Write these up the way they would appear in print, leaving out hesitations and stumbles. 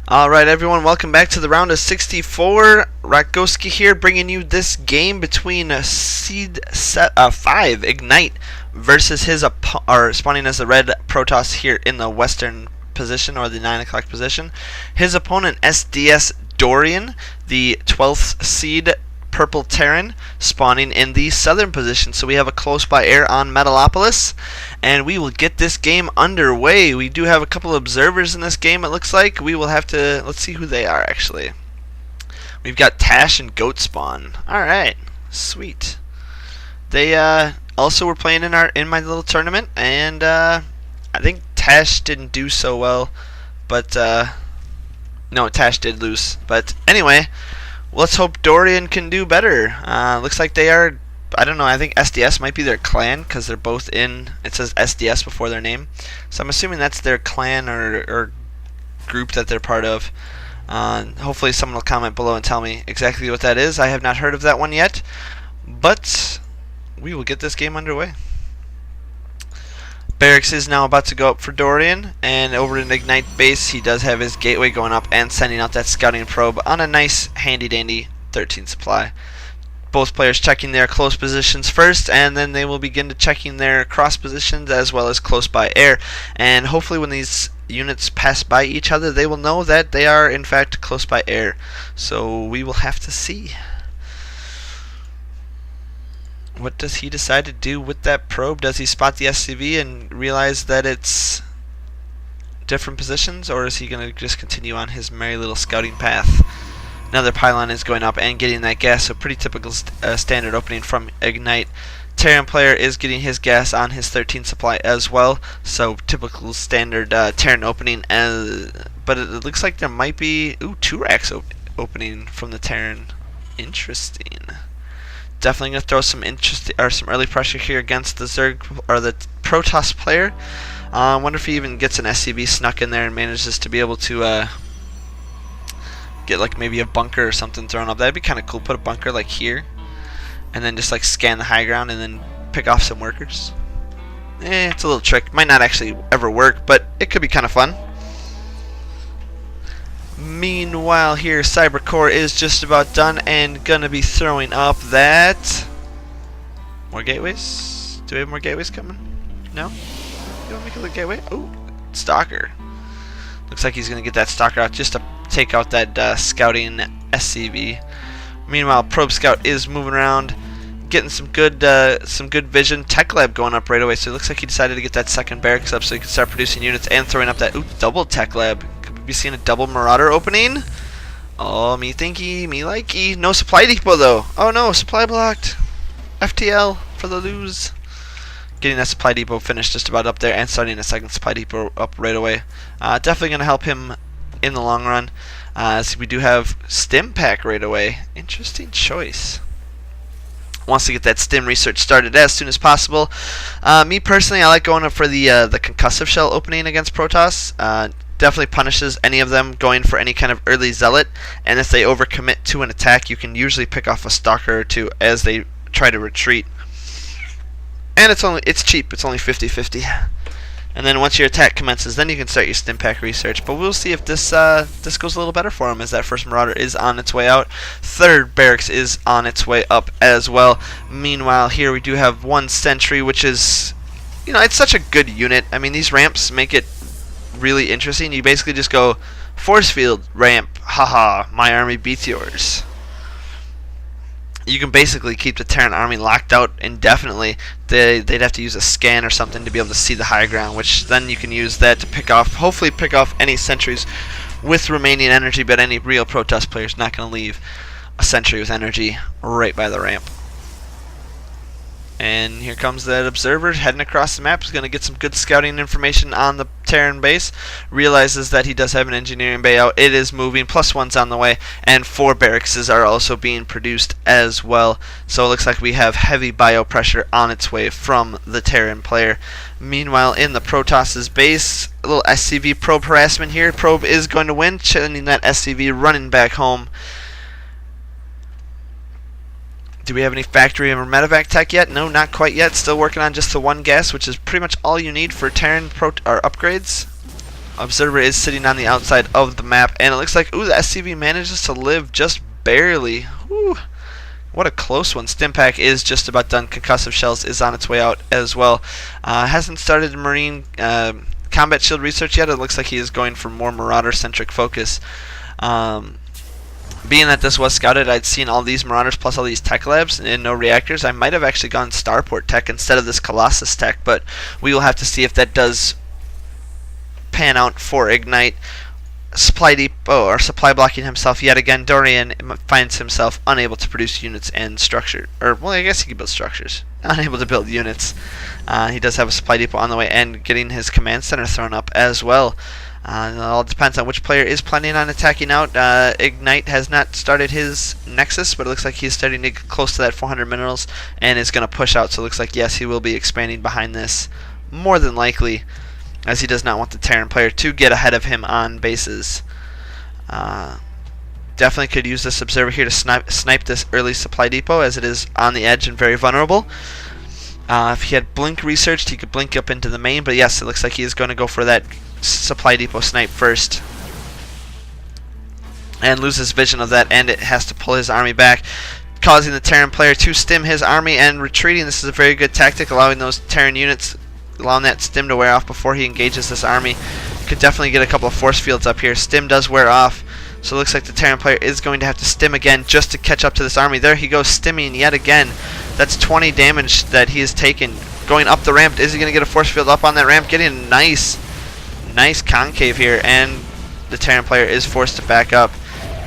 Alright everyone, welcome back to the round of 64. Rakgoska here, bringing you this game between sD5 Ignite versus his spawning as the red Protoss here in the western position, or the 9 o'clock position. His opponent sDsDorian, the 12th seed purple Terran, spawning in the southern position. So we have a close by air on Metalopolis, and we will get this game underway. We do have a couple of observers in this game, it looks like. We will have to, let's see who they are actually. We've got Tash and Goat Spawn. Alright, sweet. They also were playing in my little tournament, and I think Tash didn't do so well, but no, Tash did lose. But anyway, let's hope Dorian can do better. Looks like they are, I don't know, I think SDS might be their clan, because they're both in, it says SDS before their name. So I'm assuming that's their clan or group that they're part of. Hopefully someone will comment below and tell me exactly what that is. I have not heard of that one yet, but we will get this game underway. Barracks is now about to go up for Dorian, and over in Ignite base he does have his gateway going up and sending out that scouting probe on a nice handy dandy 13 supply. Both players checking their close positions first, and then they will begin to checking their cross positions as well as close by air, and hopefully when these units pass by each other they will know that they are in fact close by air. So we will have to see. What does he decide to do with that probe? Does he spot the SCV and realize that it's different positions, or is he going to just continue on his merry little scouting path? Another pylon is going up and getting that gas, so pretty typical standard opening from Ignite. Terran player is getting his gas on his 13 supply as well, so typical standard Terran opening. But it looks like there might be 2 racks opening from the Terran. Interesting. Definitely gonna throw some some early pressure here against the Zerg or the Protoss player. I wonder if he even gets an SCV snuck in there and manages to be able to get like maybe a bunker or something thrown up. That'd be kind of cool. Put a bunker like here, and then just like scan the high ground and then pick off some workers. It's a little trick. Might not actually ever work, but it could be kind of fun. Meanwhile here, Cybercore is just about done and gonna be throwing up that... More gateways? Do we have more gateways coming? No? You want to make a little gateway? Oh, Stalker. Looks like he's gonna get that Stalker out just to take out that scouting SCV. Meanwhile, Probe Scout is moving around, getting some good vision. Tech Lab going up right away, so it looks like he decided to get that second barracks up so he can start producing units and throwing up that double Tech Lab. Be seeing a double Marauder opening. Oh, me thinky, me likey. No supply depot though. Oh no, supply blocked. FTL for the lose. Getting that supply depot finished just about up there and starting a second supply depot up right away. Definitely going to help him in the long run. So we do have Stim Pack right away. Interesting choice. Wants to get that stim research started as soon as possible. Me personally, I like going up for the concussive shell opening against Protoss. Definitely punishes any of them going for any kind of early zealot, and if they overcommit to an attack, you can usually pick off a stalker or two as they try to retreat. And it's cheap. It's only 50-50. And then once your attack commences, then you can start your stim pack research. But we'll see if this goes a little better for him, as that first Marauder is on its way out. Third barracks is on its way up as well. Meanwhile, here we do have one sentry, which is, you know, it's such a good unit. I mean, these ramps make it really interesting. You basically just go force field ramp, haha, my army beats yours. You can basically keep the Terran army locked out indefinitely. They'd have to use a scan or something to be able to see the high ground, which then you can use that to pick off, hopefully pick off any sentries with remaining energy. But any real Protoss player is not going to leave a sentry with energy right by the ramp. And here comes that observer heading across the map. He's going to get some good scouting information on the Terran base. Realizes that he does have an engineering bay out. It is moving. +1's on the way. And 4 barracks are also being produced as well. So it looks like we have heavy bio pressure on its way from the Terran player. Meanwhile, in the Protoss's base, a little SCV probe harassment here. Probe is going to win, sending that SCV running back home. Do we have any factory or medevac tech yet? No, not quite yet. Still working on just the one gas, which is pretty much all you need for Terran upgrades. Observer is sitting on the outside of the map, and it looks like, ooh, the SCV manages to live just barely. Ooh, what a close one. Stimpack is just about done. Concussive Shells is on its way out as well. Hasn't started Marine combat shield research yet. It looks like he is going for more Marauder-centric focus. Being that this was scouted, I'd seen all these Marauders plus all these tech labs and no reactors. I might have actually gone Starport tech instead of this Colossus tech, but we will have to see if that does pan out for Ignite. Supply depot, or supply blocking himself yet again. Dorian finds himself unable to produce units and structure, or well, I guess he can build structures. Unable to build units. He does have a supply depot on the way and getting his command center thrown up as well. It all depends on which player is planning on attacking out. Ignite has not started his Nexus, but it looks like he's starting to get close to that 400 minerals and is going to push out. So it looks like, yes, he will be expanding behind this more than likely, as he does not want the Terran player to get ahead of him on bases. Definitely could use this observer here to snipe this early supply depot, as it is on the edge and very vulnerable. If he had blink researched, he could blink up into the main, but yes, it looks like he is going to go for that supply depot snipe first and loses vision of that, and it has to pull his army back, causing the Terran player to stim his army and retreating. This is a very good tactic, allowing those Terran units, allowing that stim to wear off before he engages this army. Could definitely get a couple of force fields up here. Stim does wear off, so it looks like the Terran player is going to have to stim again just to catch up to this army. There he goes, stimming yet again. That's 20 damage that he has taken. Going up the ramp, is he going to get a force field up on that ramp? Getting a nice concave here, and the Terran player is forced to back up,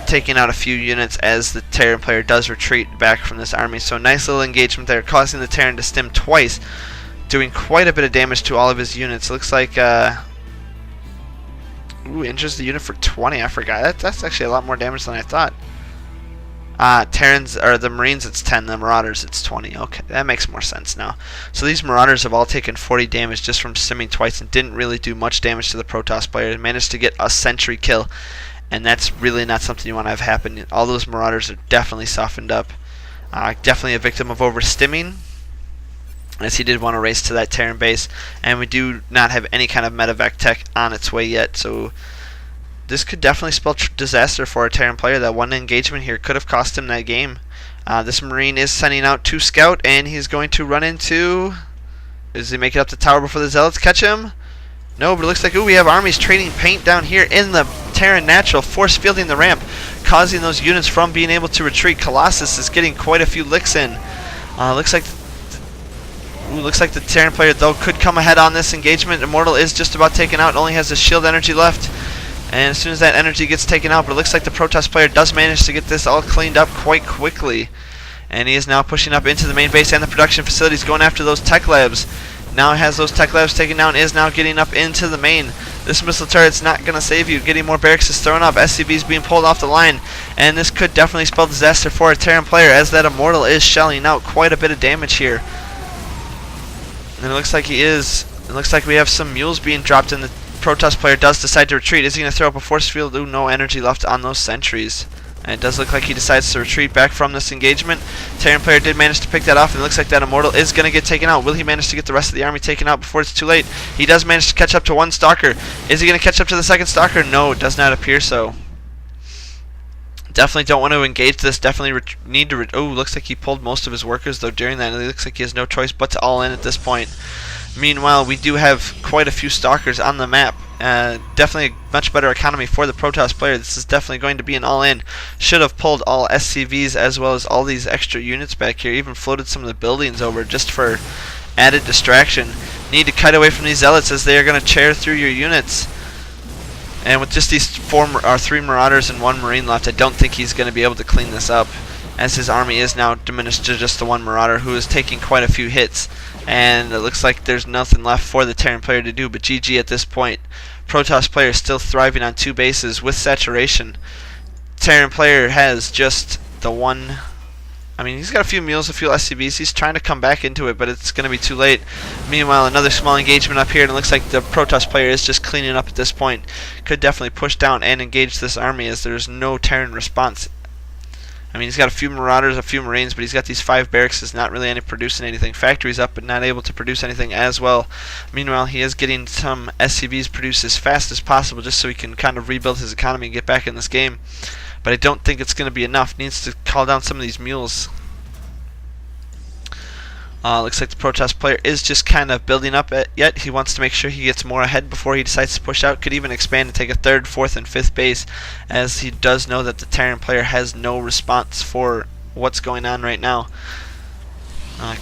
taking out a few units as the Terran player does retreat back from this army. So nice little engagement there, causing the Terran to stim twice, doing quite a bit of damage to all of his units. Looks like, ooh, injures the unit for 20. I forgot. That's actually a lot more damage than I thought. Terrans, or the Marines, it's 10. The Marauders, it's 20. Okay, that makes more sense now. So these Marauders have all taken 40 damage just from stimming twice and didn't really do much damage to the Protoss player. They managed to get a sentry kill, and that's really not something you want to have happen. All those Marauders are definitely softened up. Definitely a victim of overstimming, as he did want to race to that Terran base, and we do not have any kind of medevac tech on its way yet, so this could definitely spell disaster for a Terran player. That one engagement here could have cost him that game. This Marine is sending out to scout, and he's going to run into... Does he make it up the tower before the Zealots catch him? No, but it looks like, ooh, we have armies trading paint down here in the Terran natural, force fielding the ramp, causing those units from being able to retreat. Colossus is getting quite a few licks in. Looks like the Terran player, though, could come ahead on this engagement. Immortal is just about taken out, only has his shield energy left. And as soon as that energy gets taken out, but it looks like the Protoss player does manage to get this all cleaned up quite quickly. And he is now pushing up into the main base and the production facilities, going after those tech labs. Now has those tech labs taken down, is now getting up into the main. This missile turret's not going to save you. Getting more barracks is thrown up. SCV's being pulled off the line. And this could definitely spell disaster for a Terran player, as that Immortal is shelling out quite a bit of damage here. And it looks like he is. It looks like we have some mules being dropped, and the Protoss player does decide to retreat. Is he going to throw up a force field? Ooh, no energy left on those sentries. And it does look like he decides to retreat back from this engagement. Terran player did manage to pick that off, and it looks like that Immortal is going to get taken out. Will he manage to get the rest of the army taken out before it's too late? He does manage to catch up to one Stalker. Is he going to catch up to the second Stalker? No, it does not appear so. Definitely don't want to engage this. Definitely need to... Oh, looks like he pulled most of his workers, though, during that. And it looks like he has no choice but to all in at this point. Meanwhile, we do have quite a few Stalkers on the map. Definitely a much better economy for the Protoss player. This is definitely going to be an all-in. Should have pulled all SCVs as well as all these extra units back here. Even floated some of the buildings over just for added distraction. Need to kite away from these Zealots, as they are going to tear through your units. And with just these 3 Marauders and 1 Marine left, I don't think he's going to be able to clean this up, as his army is now diminished to just the 1 Marauder, who is taking quite a few hits. And it looks like there's nothing left for the Terran player to do but GG at this point. Protoss player still thriving on 2 bases with saturation. Terran player has just the 1... I mean, he's got a few mules, a few SCVs. He's trying to come back into it, but it's going to be too late. Meanwhile, another small engagement up here, and it looks like the Protoss player is just cleaning up at this point. Could definitely push down and engage this army, as there's no Terran response. I mean, he's got a few Marauders, a few Marines, but he's got these 5 barracks. Is not really producing anything. Factories up, but not able to produce anything as well. Meanwhile, he is getting some SCVs produced as fast as possible, just so he can kind of rebuild his economy and get back in this game. But I don't think it's going to be enough. Needs to call down some of these mules. Looks like the Protoss player is just kind of building up yet. He wants to make sure he gets more ahead before he decides to push out. Could even expand and take a 3rd, 4th, and 5th base, as he does know that the Terran player has no response for what's going on right now.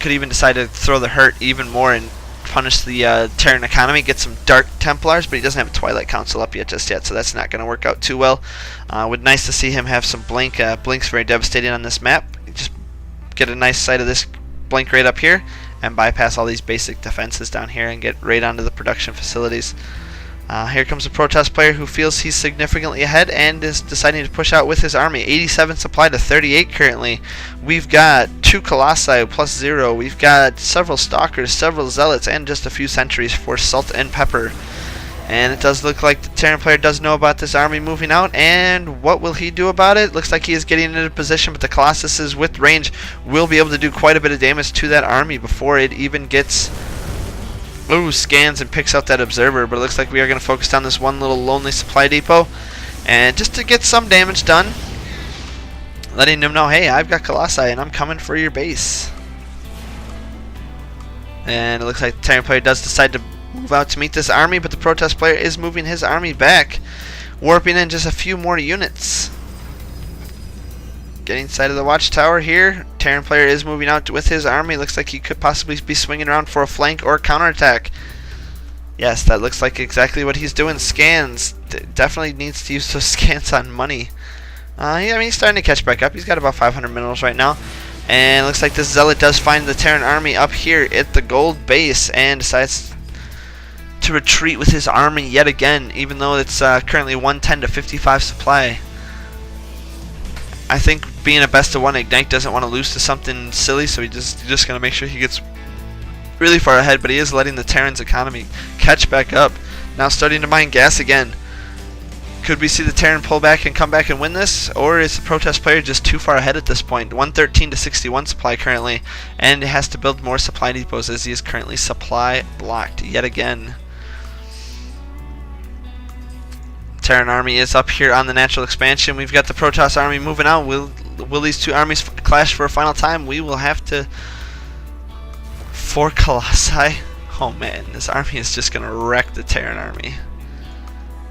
Could even decide to throw the hurt even more and punish the Terran economy, get some Dark Templars, but he doesn't have a Twilight Council up yet, so that's not going to work out too well. Would nice to see him have some blink. Blink's very devastating on this map. Just get a nice sight of this blink right up here and bypass all these basic defenses down here and get right onto the production facilities. Here comes a Protoss player who feels he's significantly ahead and is deciding to push out with his army. 87 supply to 38 currently. We've got 2 Colossi plus 0. We've got several Stalkers, several Zealots, and just a few sentries for Salt and Pepper. And it does look like the Terran player does know about this army moving out, and what will he do about it? Looks like he is getting into position, but the Colossuses with range will be able to do quite a bit of damage to that army before it even gets scans and picks out that observer. But it looks like we are going to focus on this one little lonely supply depot, and just to get some damage done, letting them know, hey, I've got Colossi and I'm coming for your base. And it looks like the Terran player does decide to move out to meet this army, but the Protoss player is moving his army back, warping in just a few more units. Getting sight of the watchtower here. Terran player is moving out with his army. Looks like he could possibly be swinging around for a flank or a counterattack. Yes, that looks like exactly what he's doing. Scans. Definitely needs to use those scans on money. Yeah, I mean, he's starting to catch back up. He's got about 500 minerals right now. And it looks like this Zealot does find the Terran army up here at the gold base and decides to retreat with his army yet again, even though it's currently 110 to 55 supply. I think being a best of 1 Ignite doesn't want to lose to something silly, so he's just going to make sure he gets really far ahead, but he is letting the Terran's economy catch back up. Now starting to mine gas again. Could we see the Terran pull back and come back and win this, or is the Protoss player just too far ahead at this point? 113 to 61 supply currently, and it has to build more supply depots as he is currently supply blocked yet again. Terran army is up here on the natural expansion. We've got the Protoss army moving out. Will these two armies clash for a final time? We will have to... 4 Colossi. Oh man, this army is just going to wreck the Terran army.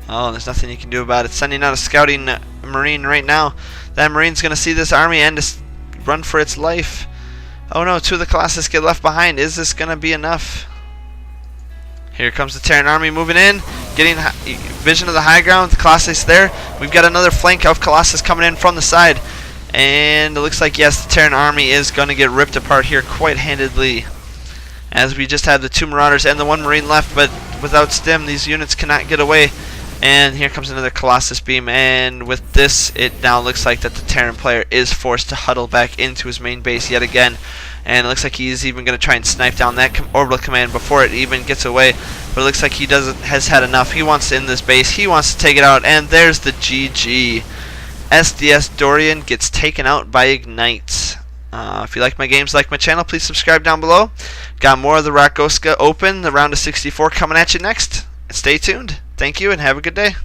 Oh, there's nothing you can do about it. Sending out a scouting Marine right now. That Marine's going to see this army and just run for its life. Oh no, 2 of the Colossus get left behind. Is this going to be enough? Here comes the Terran army moving in, getting vision of the high ground. The Colossus there. We've got another flank of Colossus coming in from the side. And it looks like, yes, the Terran army is going to get ripped apart here quite handedly, as we just have the 2 Marauders and the 1 Marine left, but without stim, these units cannot get away. And here comes another Colossus beam, and with this, it now looks like that the Terran player is forced to huddle back into his main base yet again. And it looks like he's even going to try and snipe down that orbital command before it even gets away. But it looks like he has had enough. He wants to end this base. He wants to take it out, and there's the GG. sDsDorian gets taken out by Ignite. If you like my games, like my channel, please subscribe down below. Got more of the Rakgoska open, the round of 64 coming at you next. Stay tuned. Thank you and have a good day.